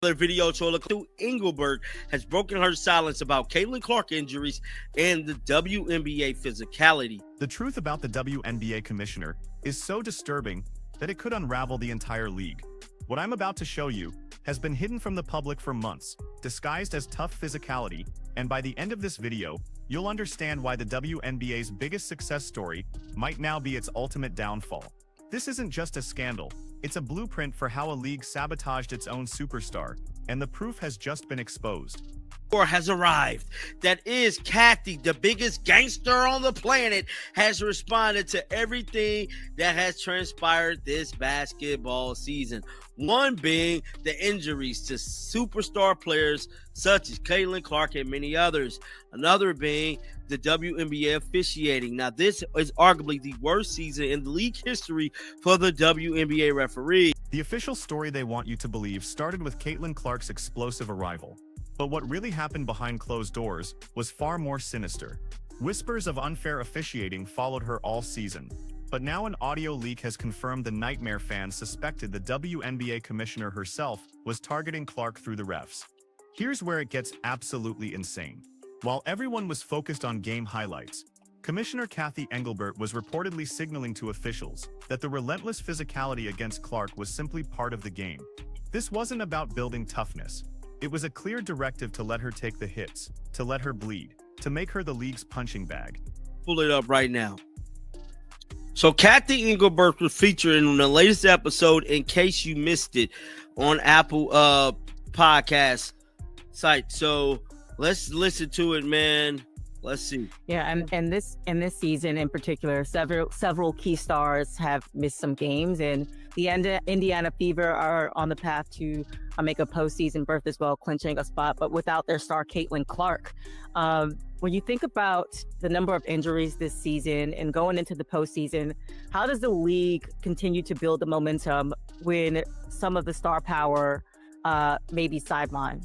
The video troller Kathy Engelbert has broken her silence about Caitlin Clark injuries and the WNBA physicality. The truth about the WNBA commissioner is so disturbing that it could unravel the entire league. What I'm about to show you has been hidden from the public for months, disguised as tough physicality, and by the end of this video, you'll understand why the WNBA's biggest success story might now be its ultimate downfall. This isn't just a scandal, it's a blueprint for how a league sabotaged its own superstar, and the proof has just been exposed. Has arrived. That is, Kathy, the biggest gangster on the planet, has responded to everything that has transpired this basketball season. One being the injuries to superstar players such as Caitlin Clark and many others. Another being the WNBA officiating. Now, this is arguably the worst season in the league history for the WNBA referee. The official story they want you to believe started with Caitlin Clark's explosive arrival. But what really happened behind closed doors was far more sinister. Whispers of unfair officiating followed her all season. But now an audio leak has confirmed the nightmare fans suspected the WNBA commissioner herself was targeting Clark through the refs. Here's where it gets absolutely insane. While everyone was focused on game highlights, Commissioner Kathy Engelbert was reportedly signaling to officials that the relentless physicality against Clark was simply part of the game. This wasn't about building toughness. It was a clear directive to let her take the hits, to let her bleed, to make her the league's punching bag. Pull it up right now. So Kathy Engelbert was featured in the latest episode, in case you missed it, on Apple podcast site. So let's listen to it, man. Let's see. Yeah, and this season in particular, several key stars have missed some games, and the Indiana Fever are on the path to make a postseason berth as well, clinching a spot, but without their star Caitlin Clark. When you think about the number of injuries this season and going into the postseason, how does the league continue to build the momentum when some of the star power may be sidelined?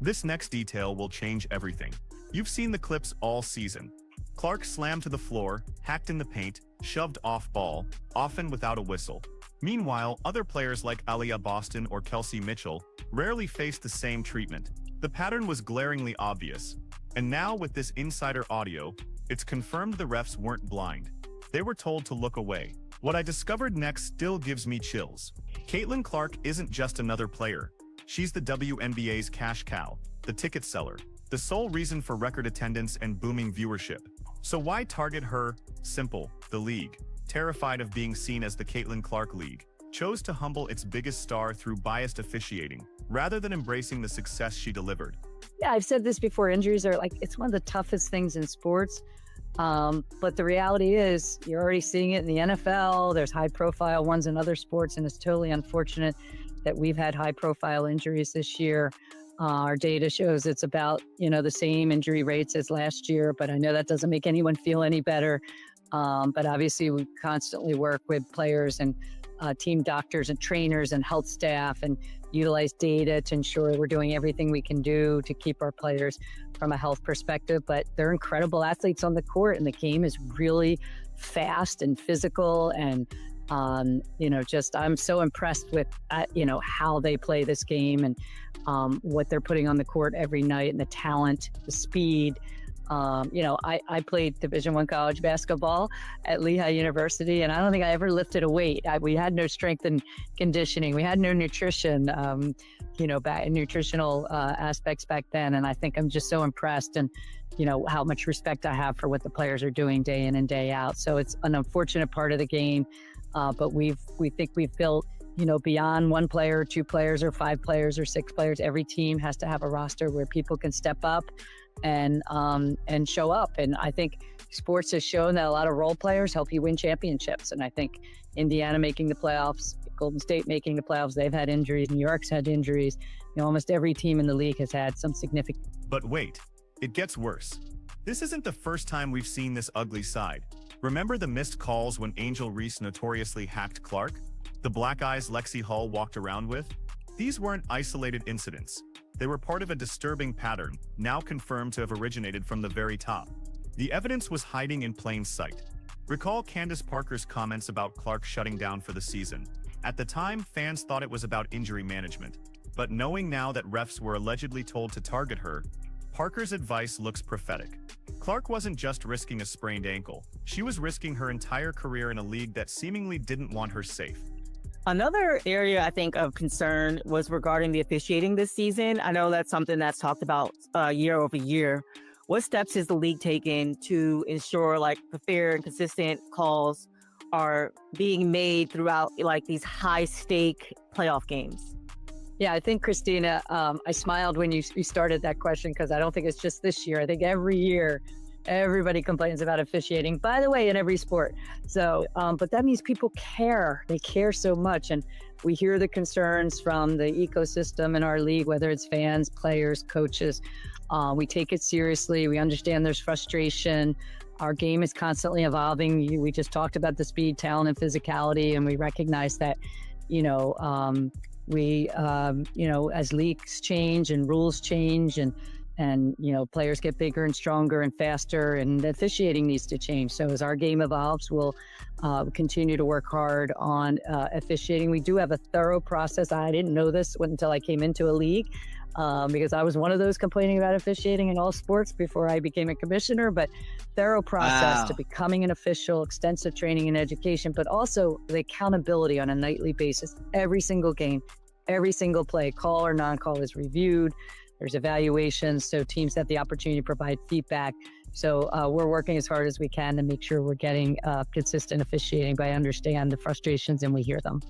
This next detail will change everything. You've seen the clips all season. Clark slammed to the floor, hacked in the paint, shoved off ball, often without a whistle. Meanwhile, other players like Aliyah Boston or Kelsey Mitchell rarely faced the same treatment. The pattern was glaringly obvious. And now with this insider audio, it's confirmed the refs weren't blind. They were told to look away. What I discovered next still gives me chills. Caitlin Clark isn't just another player. She's the WNBA's cash cow, the ticket seller, the sole reason for record attendance and booming viewership. So why target her? Simple. The league, terrified of being seen as the Caitlin Clark League, chose to humble its biggest star through biased officiating, rather than embracing the success she delivered. Yeah, I've said this before, injuries are it's one of the toughest things in sports. But the reality is, you're already seeing it in the NFL. There's high profile ones in other sports, and it's totally unfortunate that we've had high profile injuries this year. Our data shows it's about, the same injury rates as last year, but I know that doesn't make anyone feel any better. But obviously we constantly work with players and team doctors and trainers and health staff and utilize data to ensure we're doing everything we can do to keep our players from a health perspective. But they're incredible athletes on the court, and the game is really fast and physical, and I'm so impressed with how they play this game and what they're putting on the court every night, and the talent, the speed. I played Division I college basketball at Lehigh University, and I don't think I ever lifted a weight. We had no strength and conditioning. We had no nutrition, nutritional aspects back then. And I think I'm just so impressed, and how much respect I have for what the players are doing day in and day out. So it's an unfortunate part of the game, but we think we've built beyond one player, two players, or five players, or six players. Every team has to have a roster where people can step up and show up. And I think sports has shown that a lot of role players help you win championships. And I think Indiana making the playoffs, Golden State making the playoffs, they've had injuries. New York's had injuries. Almost every team in the league has had some significant. But wait, it gets worse. This isn't the first time we've seen this ugly side. Remember the missed calls when Angel Reese notoriously hacked Clark? The black eyes Lexi Hull walked around with? These weren't isolated incidents. They were part of a disturbing pattern, now confirmed to have originated from the very top. The evidence was hiding in plain sight. Recall Candace Parker's comments about Clark shutting down for the season. At the time, fans thought it was about injury management. But knowing now that refs were allegedly told to target her, Parker's advice looks prophetic. Clark wasn't just risking a sprained ankle, she was risking her entire career in a league that seemingly didn't want her safe. Another area I think of concern was regarding the officiating this season. I know that's something that's talked about year over year. What steps is the league taking to ensure like the fair and consistent calls are being made throughout like these high stake playoff games? Yeah, I think, Christina, I smiled when you started that question because I don't think it's just this year. I think every year, everybody complains about officiating, by the way, in every sport. So, but that means people care. They care so much. And we hear the concerns from the ecosystem in our league, whether it's fans, players, coaches. We take it seriously. We understand there's frustration. Our game is constantly evolving. We just talked about the speed, talent, and physicality, and we recognize that, as leagues change and rules change and players get bigger and stronger and faster, and the officiating needs to change. So as our game evolves, we'll continue to work hard on officiating. We do have a thorough process. I didn't know this until I came into a league, because I was one of those complaining about officiating in all sports before I became a commissioner. But thorough process to becoming an official, extensive training and education, but also the accountability on a nightly basis. Every single game, every single play, call or non-call, is reviewed. There's evaluations, so teams have the opportunity to provide feedback. So we're working as hard as we can to make sure we're getting consistent officiating, but I understand the frustrations and we hear them.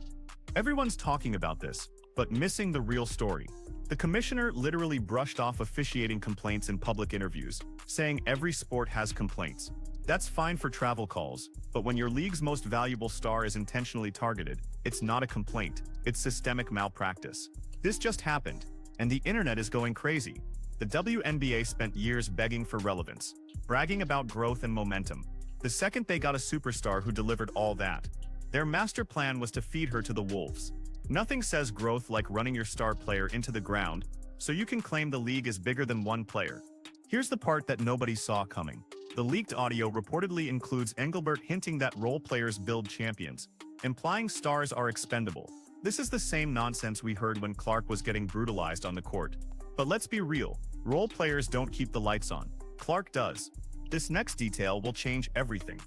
Everyone's talking about this, but missing the real story. The commissioner literally brushed off officiating complaints in public interviews, saying every sport has complaints. That's fine for travel calls, but when your league's most valuable star is intentionally targeted, it's not a complaint, it's systemic malpractice. This just happened, and the internet is going crazy. The WNBA spent years begging for relevance, bragging about growth and momentum. The second they got a superstar who delivered all that, their master plan was to feed her to the wolves. Nothing says growth like running your star player into the ground, so you can claim the league is bigger than one player. Here's the part that nobody saw coming. The leaked audio reportedly includes Engelbert hinting that role players build champions, implying stars are expendable. This is the same nonsense we heard when Clark was getting brutalized on the court. But let's be real, role players don't keep the lights on. Clark does. This next detail will change everything.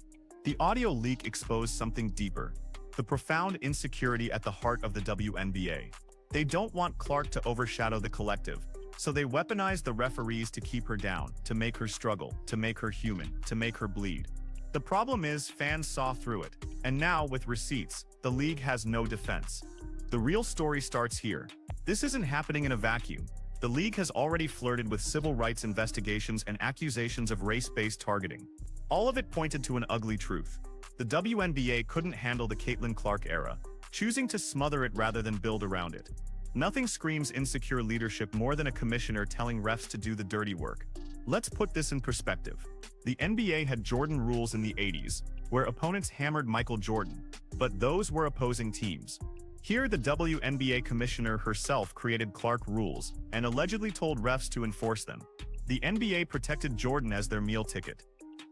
The audio leak exposed something deeper. The profound insecurity at the heart of the WNBA. They don't want Clark to overshadow the collective, so they weaponize the referees to keep her down, to make her struggle, to make her human, to make her bleed. The problem is fans saw through it, and now with receipts, the league has no defense. The real story starts here. This isn't happening in a vacuum. The league has already flirted with civil rights investigations and accusations of race-based targeting. All of it pointed to an ugly truth. The WNBA couldn't handle the Caitlin Clark era, choosing to smother it rather than build around it. Nothing screams insecure leadership more than a commissioner telling refs to do the dirty work. Let's put this in perspective. The NBA had Jordan rules in the 80s, where opponents hammered Michael Jordan, but those were opposing teams. Here, the WNBA commissioner herself created Clark rules and allegedly told refs to enforce them. The NBA protected Jordan as their meal ticket.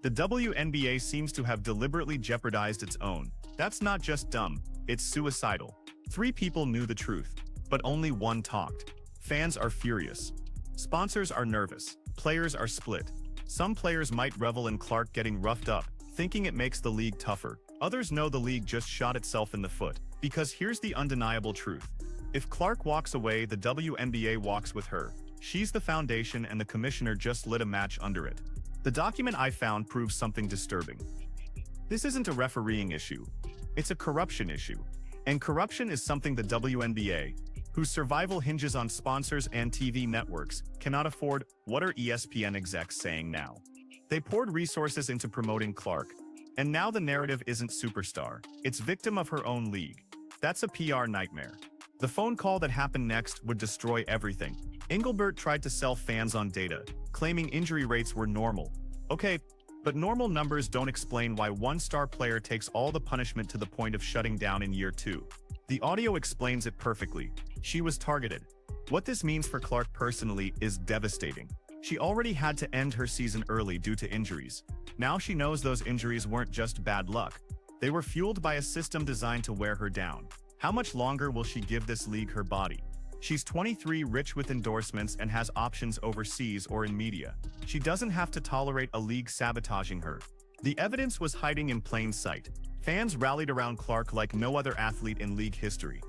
The WNBA seems to have deliberately jeopardized its own. That's not just dumb, it's suicidal. 3 people knew the truth, but only one talked. Fans are furious. Sponsors are nervous. Players are split. Some players might revel in Clark getting roughed up, thinking it makes the league tougher. Others know the league just shot itself in the foot. Because here's the undeniable truth. If Clark walks away, the WNBA walks with her. She's the foundation and the commissioner just lit a match under it. The document I found proves something disturbing. This isn't a refereeing issue. It's a corruption issue. And corruption is something the WNBA, whose survival hinges on sponsors and TV networks, cannot afford. What are ESPN execs saying now? They poured resources into promoting Clark, and now the narrative isn't superstar, it's victim of her own league. That's a PR nightmare. The phone call that happened next would destroy everything. Engelbert tried to sell fans on data, claiming injury rates were normal. Okay, but normal numbers don't explain why one star player takes all the punishment to the point of shutting down in year 2. The audio explains it perfectly. She was targeted. What this means for Clark personally is devastating. She already had to end her season early due to injuries. Now she knows those injuries weren't just bad luck. They were fueled by a system designed to wear her down. How much longer will she give this league her body? She's 23, rich with endorsements, and has options overseas or in media. She doesn't have to tolerate a league sabotaging her. The evidence was hiding in plain sight. Fans rallied around Clark like no other athlete in league history.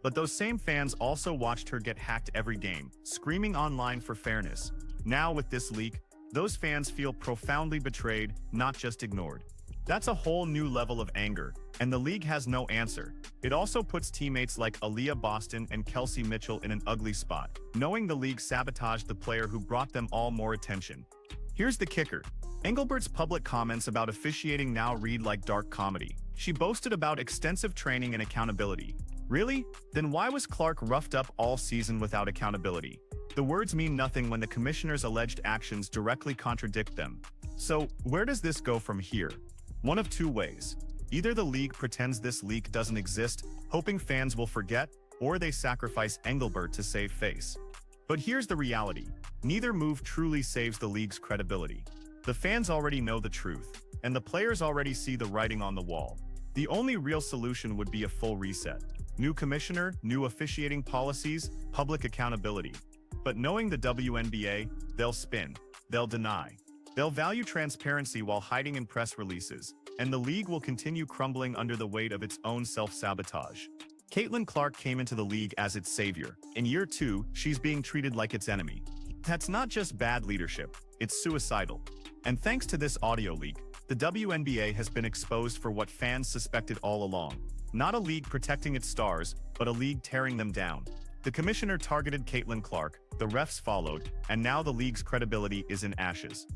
But those same fans also watched her get hacked every game, screaming online for fairness. Now with this leak, those fans feel profoundly betrayed, not just ignored. That's a whole new level of anger, and the league has no answer. It also puts teammates like Aaliyah Boston and Kelsey Mitchell in an ugly spot, knowing the league sabotaged the player who brought them all more attention. Here's the kicker. Engelbert's public comments about officiating now read like dark comedy. She boasted about extensive training and accountability. Really? Then why was Clark roughed up all season without accountability? The words mean nothing when the commissioner's alleged actions directly contradict them. So, where does this go from here? One of two ways. Either the league pretends this leak doesn't exist, hoping fans will forget, or they sacrifice Engelbert to save face. But here's the reality. Neither move truly saves the league's credibility. The fans already know the truth, and the players already see the writing on the wall. The only real solution would be a full reset. New commissioner, new officiating policies, public accountability. But knowing the WNBA, they'll spin, they'll deny. They'll value transparency while hiding in press releases, and the league will continue crumbling under the weight of its own self-sabotage. Caitlin Clark came into the league as its savior. In year 2, she's being treated like its enemy. That's not just bad leadership, it's suicidal. And thanks to this audio leak, the WNBA has been exposed for what fans suspected all along. Not a league protecting its stars, but a league tearing them down. The commissioner targeted Caitlin Clark, the refs followed, and now the league's credibility is in ashes.